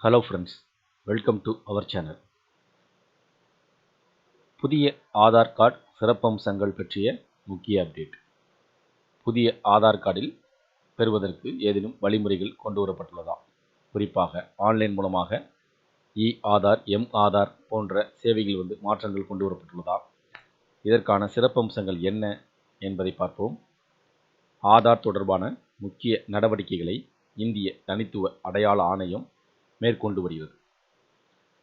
Hello friends, welcome to our channel. புதிய Aadhaar card சிறப்பம்சங்கள் பற்றிய முக்கிய அப்டேட். புதிய ஆதார் கார்டில் பெறுவதற்கு ஏதேனும் வழிமுறைகள் கொண்டு வரப்பட்டுள்ளதா? குறிப்பாக ஆன்லைன் மூலமாக ஆதார், ஆதார் போன்ற சேவைகள் மாற்றங்கள் கொண்டு வரப்பட்டுள்ளதா? இதற்கான சிறப்பம்சங்கள் என்ன என்பதை பார்ப்போம். ஆதார் தொடர்பான முக்கிய நடவடிக்கைகளை இந்திய தனித்துவ அடையாள ஆணையம் மேற்கொண்டு வருகிறது.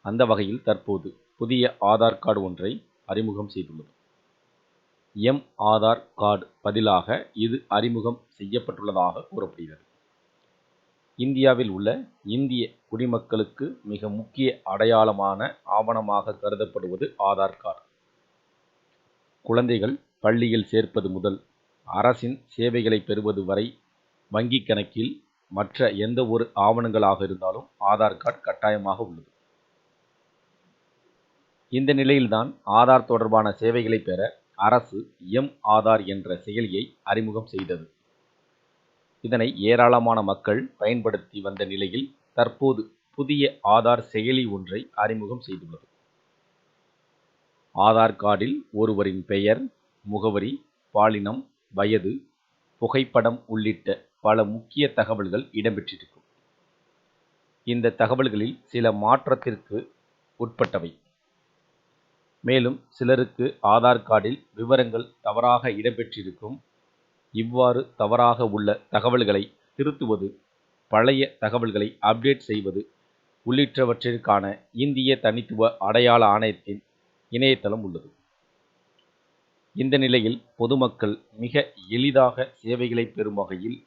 அந்த வகையில் தற்போது புதிய ஆதார் கார்டு ஒன்றை அறிமுகம் செய்துள்ளது. ஆதார் கார்டு பதிலாக இது அறிமுகம் செய்யப்பட்டுள்ளதாக கூறப்படுகிறது. இந்தியாவில் உள்ள இந்திய குடிமக்களுக்கு மிக முக்கிய அடையாளமான ஆவணமாக கருதப்படுவது ஆதார் கார்டு. குழந்தைகள் பள்ளியில் சேர்ப்பது முதல் அரசின் சேவைகளை பெறுவது வரை வங்கி கணக்கில் மற்ற எந்த ஒரு ஆவணங்களாக இருந்தாலும் ஆதார் கார்டு கட்டாயமாக உள்ளது. இந்த நிலையில்தான் ஆதார் தொடர்பான சேவைகளை பெற அரசு ஆதார் என்ற செயலியை அறிமுகம் செய்தது. இதனை ஏராளமான மக்கள் பயன்படுத்தி வந்த நிலையில் தற்போது புதிய ஆதார் செயலி ஒன்றை அறிமுகம் செய்துள்ளது. ஆதார் கார்டில் ஒருவரின் பெயர், முகவரி, பாலினம், வயது, புகைப்படம் உள்ளிட்ட பல முக்கிய தகவல்கள் இடம்பெற்றிருக்கும். இந்த தகவல்களில் சில மாற்றத்திற்கு உட்பட்டவை. மேலும் சிலருக்கு ஆதார் கார்டில் விவரங்கள் தவறாக இடம்பெற்றிருக்கும். இவ்வாறு தவறாக உள்ள தகவல்களை திருத்துவது, பழைய தகவல்களை அப்டேட் செய்வது உள்ளிட்டவற்றிற்கான இந்திய தனித்துவ அடையாள ஆணையத்தின் இணையதளம் உள்ளது. இந்த நிலையில் பொதுமக்கள் மிக எளிதாக சேவைகளை பெறும் வகையில்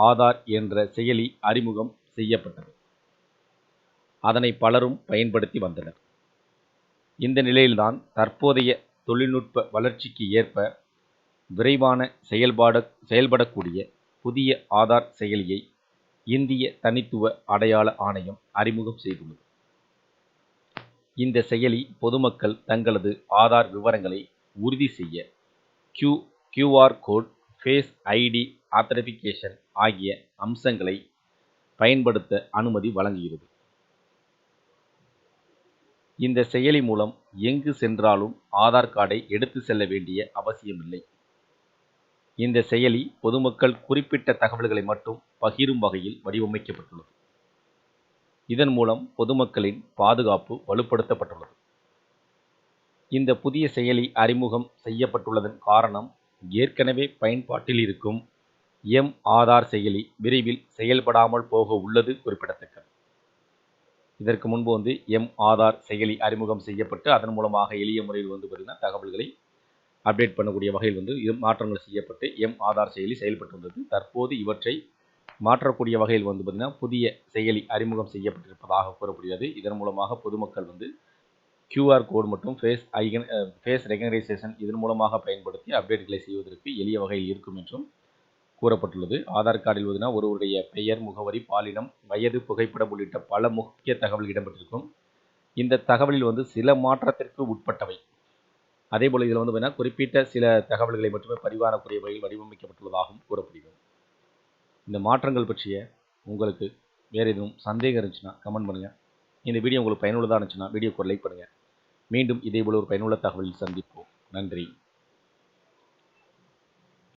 ஆதார் என்ற செயலி அறிமுகம் செய்யப்பட்டது. அதனை பலரும் பயன்படுத்தி வந்தனர். இந்த நிலையில்தான் தற்போதைய தொழில்நுட்ப வளர்ச்சிக்கு ஏற்ப விரைவான செயல்படக்கூடிய புதிய ஆதார் செயலியை இந்திய தனித்துவ அடையாள ஆணையம் அறிமுகம் செய்துள்ளது. இந்த செயலி பொதுமக்கள் தங்களது ஆதார் விவரங்களை உறுதி செய்ய QR code, face ID authentication ஆகிய அம்சங்களை பயன்படுத்த அனுமதி வழங்குகிறது. இந்த செயலி மூலம் எங்கு சென்றாலும் ஆதார் கார்டை எடுத்து செல்ல வேண்டிய அவசியமில்லை. இந்த செயலி பொதுமக்கள் குறிப்பிட்ட தகவல்களை மட்டும் பகிரும் வகையில் வடிவமைக்கப்பட்டுள்ளது. இதன் மூலம் பொதுமக்களின் பாதுகாப்பு வலுப்படுத்தப்பட்டுள்ளது. இந்த புதிய செயலி அறிமுகம் செய்யப்பட்டுள்ளதன் காரணம், ஏற்கனவே பயன்பாட்டில் இருக்கும் ஆதார் செயலி விரைவில் செயல்படாமல் போக உள்ளது குறிப்பிடத்தக்கது. இதற்கு முன்பு ஆதார் செயலி அறிமுகம் செய்யப்பட்டு அதன் மூலமாக எளிய முறையில் பார்த்தீங்கன்னா தகவல்களை அப்டேட் பண்ணக்கூடிய வகையில் மாற்றங்கள் செய்யப்பட்டு ஆதார் செயலி செயல்பட்டு வந்தது. தற்போது இவற்றை மாற்றக்கூடிய வகையில் பார்த்தீங்கன்னா புதிய செயலி அறிமுகம் செய்யப்பட்டிருப்பதாக கூறப்படுகிறது. இதன் மூலமாக பொதுமக்கள் QR கோடு மற்றும் ஃபேஸ் ரெகனைசேஷன் இதன் மூலமாக பயன்படுத்தி அப்டேட்களை செய்வதற்கு எளிய வகையில் இருக்கும் என்றும் கூறப்பட்டுள்ளது. ஆதார் கார்டில் ஒருவருடைய பெயர், முகவரி, பாலினம், வயது, புகைப்படம் உள்ளிட்ட பல முக்கிய தகவல் இடம்பெற்றிருக்கும். இந்த தகவலில் சில மாற்றத்திற்கு உட்பட்டவை. அதேபோல் இதில் குறிப்பிட்ட சில தகவல்களை மட்டுமே பதிவாகக்கூடிய வகையில் வடிவமைக்கப்பட்டுள்ளதாகவும் கூறப்படுகிறது. இந்த மாற்றங்கள் பற்றிய உங்களுக்கு வேறு எதுவும் சந்தேகம் இருந்துச்சுன்னா கமெண்ட் பண்ணுங்கள். இந்த வீடியோ உங்களுக்கு பயனுள்ளதாக இருந்துச்சுன்னா வீடியோக்கு ஒரு லைக் பண்ணுங்கள். மீண்டும் இதேபோல் ஒரு பயனுள்ள தகவலில் சந்திப்போம். நன்றி.